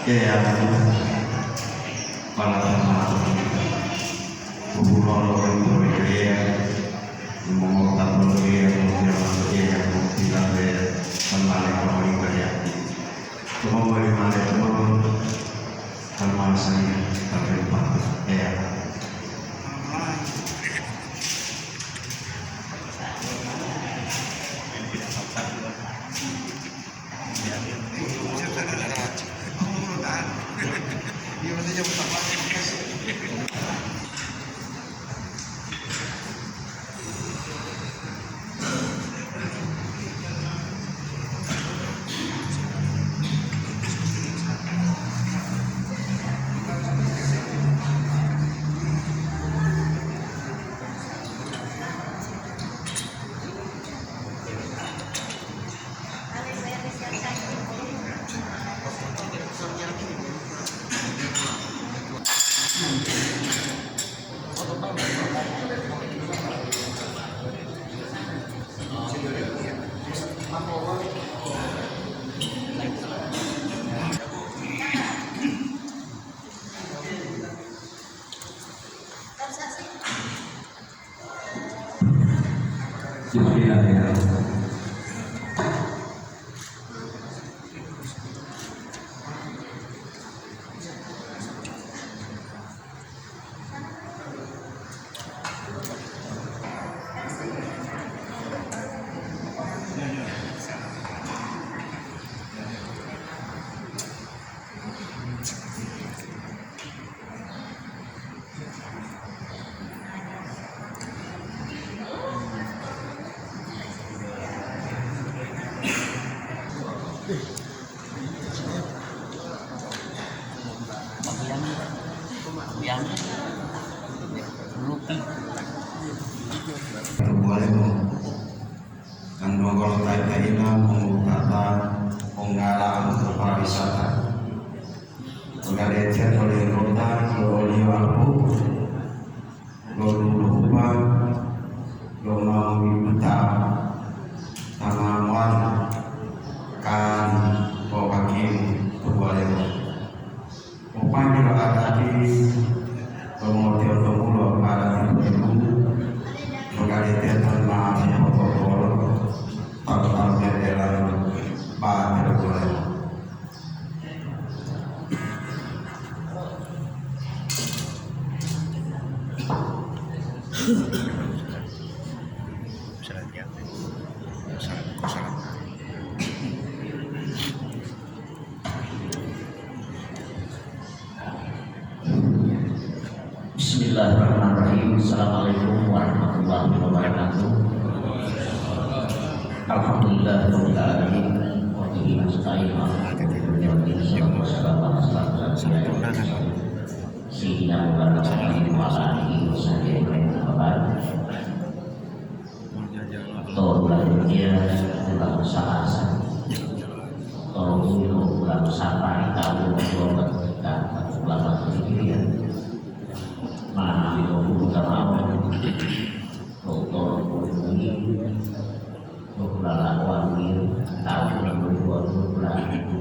Ya, para gubernur Indonesia mengungkap yang tidak kembali ke cuma bagaimana cuma termasanya terlibat ya. Dan kalau kita mengutata penggalang untuk pariwisata, pengadaan oleh kota, oleh waktu, lalu lupa, lalu kita tanaman kan hakim terboleh. Upaya ada di kemudian pengulo ada di pengadaan maaf atau dalam pada bulan. Bismillahirrahmanirrahim. Assalamualaikum warahmatullahi wabarakatuh. Alhamdulillahirabbil alamin wa bihi nasta'in ala umuri sayyidina Muhammadin wa alihi wasallam. Tolong dia dalam usaha tolong dalam usaha tahu kita ulama sendirian mana itu utama dokter ini beberapa waktu tahun 2020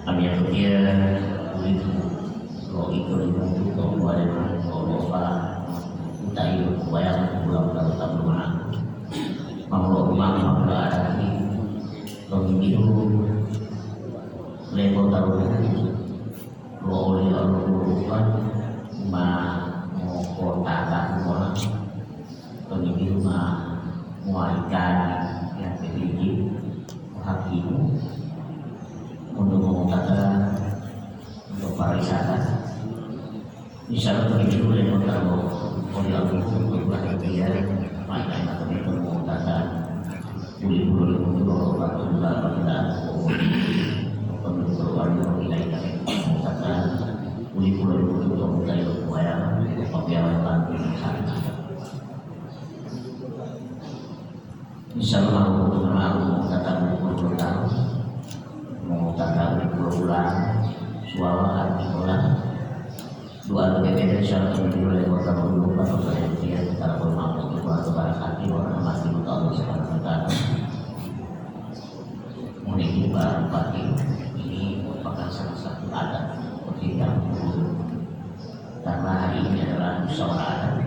kami dia itu kalau itu kembali kalau kita itu bayar pulang kalau tak bermakna mau rumah ada di begitu level taruhan oleh orang mau kota orang begitu muaikan yang memiliki hakim untuk mengatakan untuk pariwisata misalnya begitu level taruh oleh orang dia mainan atau itu mengatakan bulu-bulu untuk waktu pada penduduk warga wilayah kata bulu-bulu untuk wilayah upaya pembiayaan sana. Insyaallah untuk kata bulu-bulu mau kata bulu-bulan suara sekolah dua berbeda insyaallah bulu-bulu yang kata bulu-bulu atau saya dia kita bermakna itu atau barangkali orang masih tahu sekarang kita memiliki barang-barang musyawarah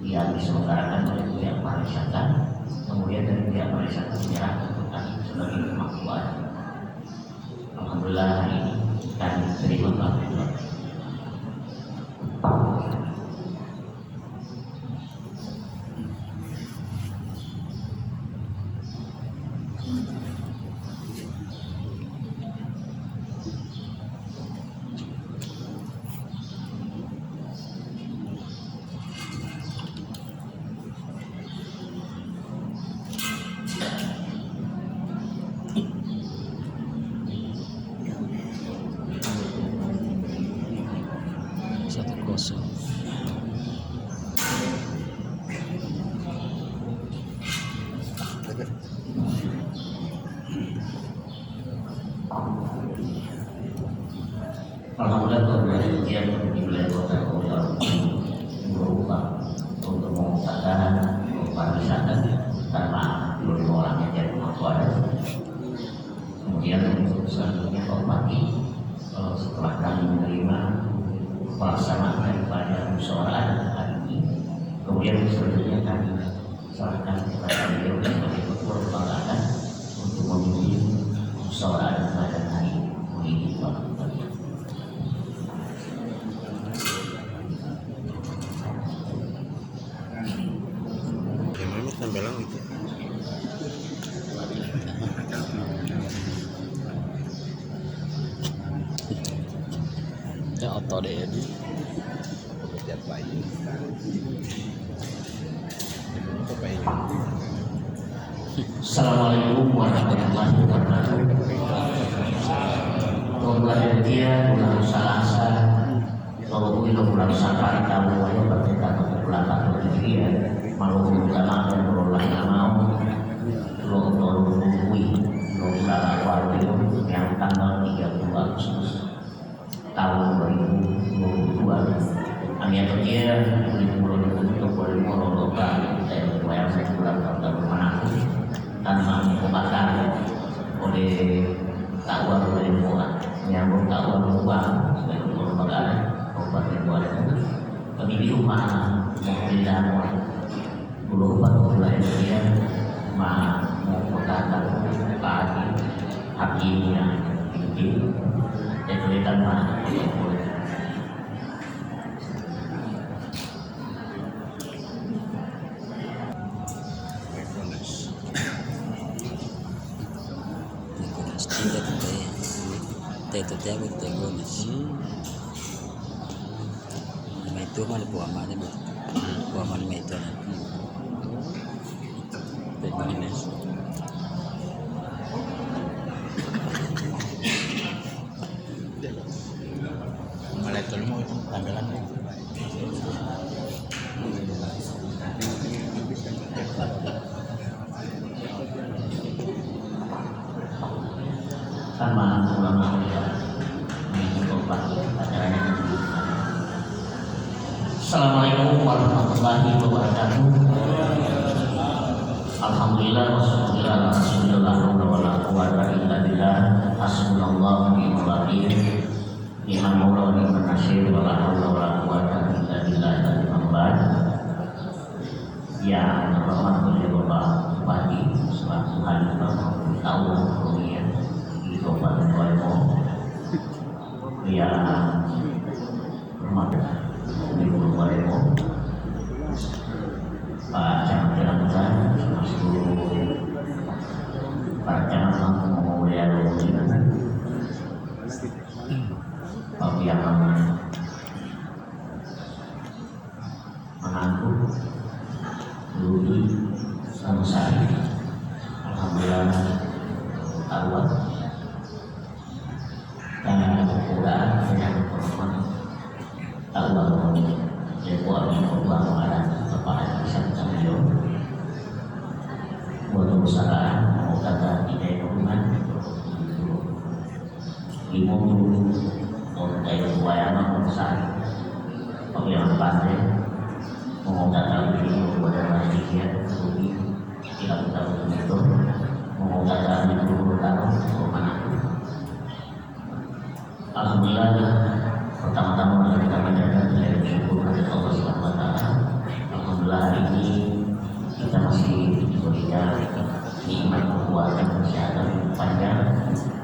yang diselenggarakan oleh pihak pariwisata, kemudian dari pihak pariwisata menyerahkan kami sebagai kemampuan. Alhamdulillah hari ini kami terima bantuan. Satu kosong. Alhamdulillah kemudian di wilayah kota Bogor berubah untuk mengusahakan pariwisata karena belum orangnya jadi kemampuan. Kemudian untuk selanjutnya Bupati setelah kami menerima pelaksanaan daripada musyawarah hari ini, kemudian selanjutnya kami serahkan kepada beliau sebagai ketua pelaksanaan untuk memimpin musyawarah pada hari ini. Gimana tampilan itu? Ya auto deh ini. Lihat bayi. Assalamualaikum warahmatullahi wabarakatuh. Bulan dia bulan Selasa, kalau itu bulan Safar tahun 2024 malu ulama dan berulang mau lo bulan awal itu yang tanggal 30 Agustus tahun 2022. Kami dia untuk bermololokan dan bayar sebulan tahun mana tanpa membakar oleh takwa oleh buah yang bertakwa buah sebagai lembaga kabupaten Kuala kami di rumah mengambil bulu wilayah dia mengatakan pagi hakimnya itu kelihatan mana Itu dia bertegonis. May itu man po ama ni po ama may itu. Tegonis. Malah mo itu tanggalan mo. sama ulama acaranya. Assalamualaikum warahmatullahi wabarakatuh. Alhamdulillah wassalatu wassalamu ala rasulillah hasbunallahu wa ni'mal wakil ni'mal maula wa ni'man nasir wa la haula wa la quwwata illa billah. Yang terhormat oleh Bapak Bupati selaku Khalifah tahun kemudian di Kabupaten Kuala yang hormat di Kuala Pak Camat Pusat seluruh para camat memulia Pak Piaman menantu Ludi Samsari. Alhamdulillah awal dan kekurangan dengan korban awal lewat korban ada kepada bisa beliau buat usaha mau kata tidak hubungan ibu untuk wayang besar pemilihan pantai mau kata beliau kepada masyarakat rugi tidak tahu itu mau kata itu tahu kemana. Alhamdulillah pertama-tama kita menjaga dan bersyukur kepada Allah SWT kesehatan panjang.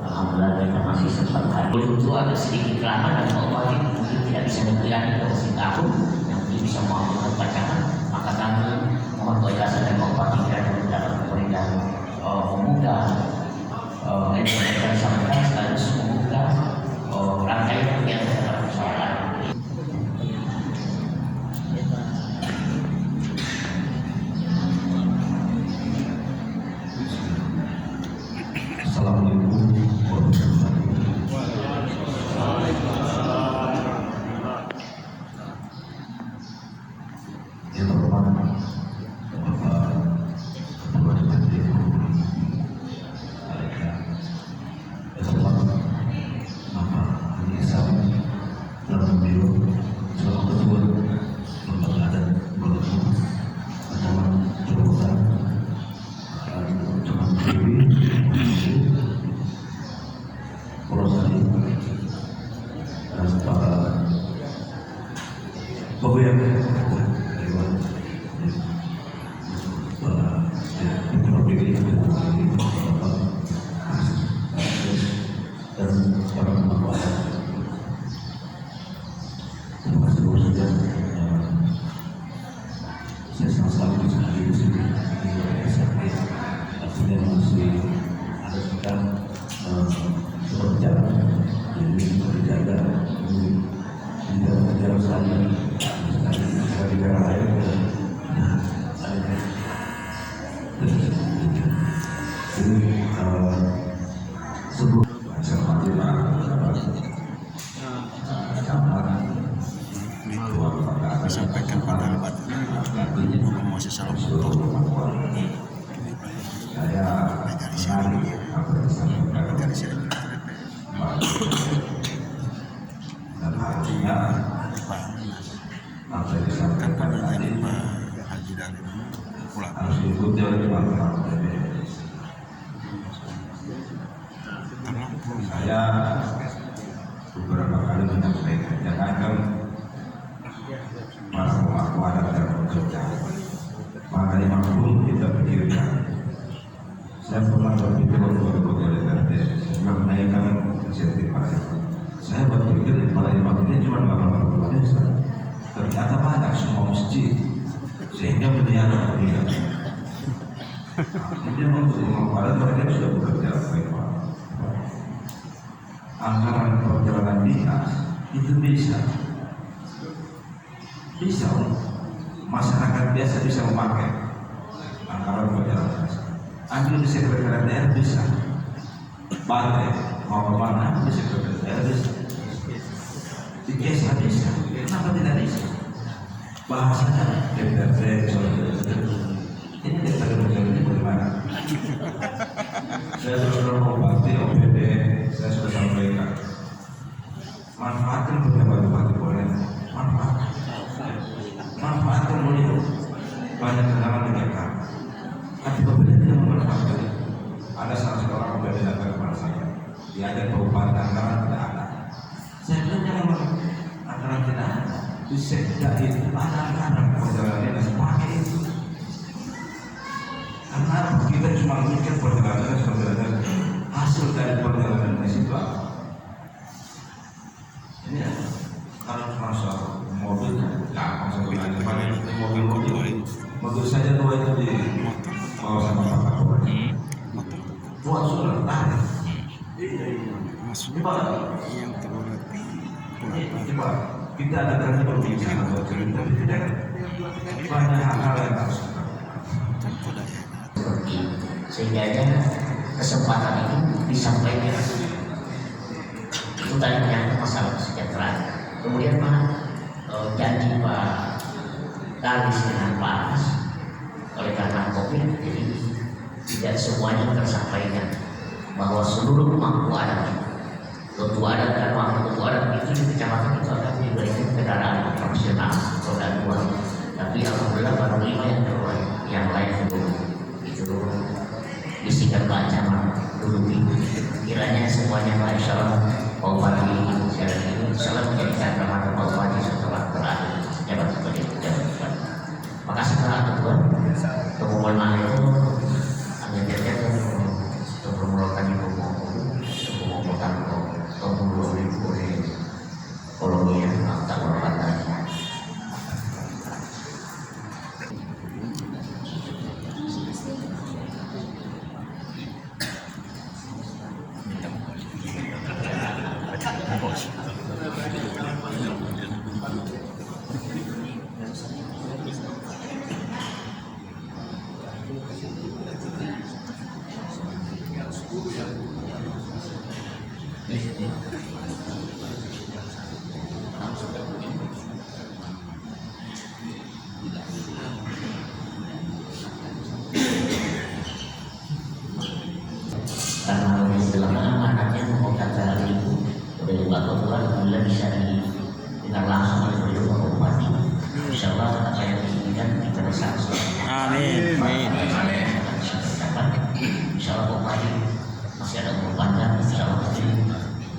Alhamdulillah mereka masih sempat hadir. Itu ada sedikit lama dan Allah mungkin tidak bisa memberikan dosis tahun yang bisa mengambil pacaran, maka kami mohon berjasa dan Allah tidak dapat memberikan membuka dan sampaikan sekaligus membuka rangkaian kegiatan dalam persoalan. Assalamualaikum warahmatullahi saya sama-sama di sini di SMP artinya masih ada sedang berjalan jadi berjaga tidak berjalan saja dari negara lain ini sebuah disampaikan pada lebat masih salah foto dari sini dan artinya apa yang disampaikan tadi Haji dari pulang harus diikuti oleh teman-teman. Saya beberapa kali menyampaikan jangan para pemangku adat dan pekerja makanya mampu kita pikirkan. Saya pernah berpikir waktu berpikir DPRD menaikkan insentif pajak. Saya berpikir para imam ini cuma bapak-bapak desa, ternyata banyak semua masjid sehingga berdialog dia. Ini untuk imam adat mereka sudah bekerja baik. Anggaran perjalanan dinas itu bisa masyarakat biasa bisa memakai anggaran perjalanan dinas. Ambil di sekretariat daerah bisa, balai mau kemana di sekretariat daerah bisa, di desa bisa, kenapa tidak bisa? Bahasanya DPRD ini DPRD ini bagaimana? Saya sudah mau bakti OPD, saya sudah sampaikan manfaatkan pejabat-pejabat boleh manfaatkan beliau banyak kenangan di Jakarta. Tapi berbeda tidak memanfaatkan. Ada salah seorang berbeda datang kepada saya. Dia ada perubahan anggaran tidak ada. Saya bilang jangan anggaran tidak ada. Bisa tidak itu ada anggaran perjalanan dinas pakai itu. Karena kita cuma mikir perjalanan hasil dari perjalanan dinas itu apa? Ini kalau cuma soal mobil gampang sebenarnya. Paling mobil saja dua itu di bawa sama Pak Kapolri. Buat surat tarik. Coba yang coba kita ada kali berbicara tapi tidak banyak hal yang harus sehingga kesempatan itu disampaikan. Itu tadi menyangkut masalah kesejahteraan. Kemudian Pak janji Pak Kalis dengan Pak Anas oleh karena COVID jadi tidak semuanya tersampaikan bahwa seluruh pemangku adat, ketua adat dan wakil ketua adat itu di kecamatan itu akan diberikan kendaraan operasional roda 2. Tapi alhamdulillah baru 5 yang terbaik, yang lain belum. Itu bisikan Pak Camat dulu kiranya semuanya Pak Insyaallah Pak Bupati Serang ini insyaallah menjadi kacamata Pak Bupati setelah terakhir jabat sebagai pejabat bupati. Maka setelah itu pengumuman itu hanya jajan Karena yang belakangan anaknya mau acara itu dari Bapak Tuhan alhamdulillah bisa didengar langsung oleh beliau Bapak Bupati. Insya Allah apa yang diinginkan kita bisa Amin. Amin. Insya Allah Bapak Bupati masih ada umur panjang. Insya Allah tadi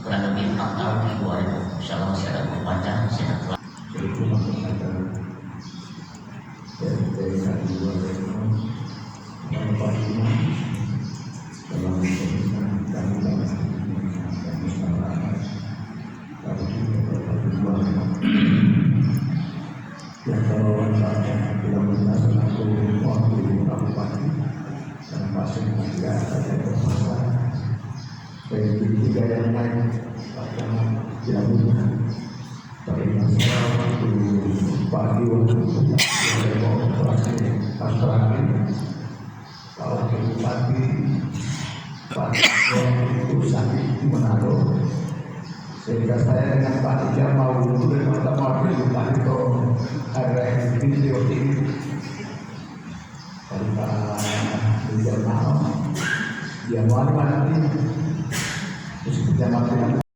kurang lebih 4 tahun di luar itu. Insya Allah masih ada umur panjang, masih ada keluarga. Itu maksudnya dari satu dua yang pastinya dalam pemerintahan kami dapat yang kalau wanita tidak menyelesaikan satu waktu di kabupaten dan pasti tidak ada masalah. Bagi tiga yang lain akan tidak mudah. Tapi masalah waktu pagi waktu operasi terakhir kalau pagi itu sakit di Manado sehingga saya dengan Pak Ija mau dulu dan kita mau berjumpa itu ada video ini dari Pak Ija mau dia mau mana ini terus kita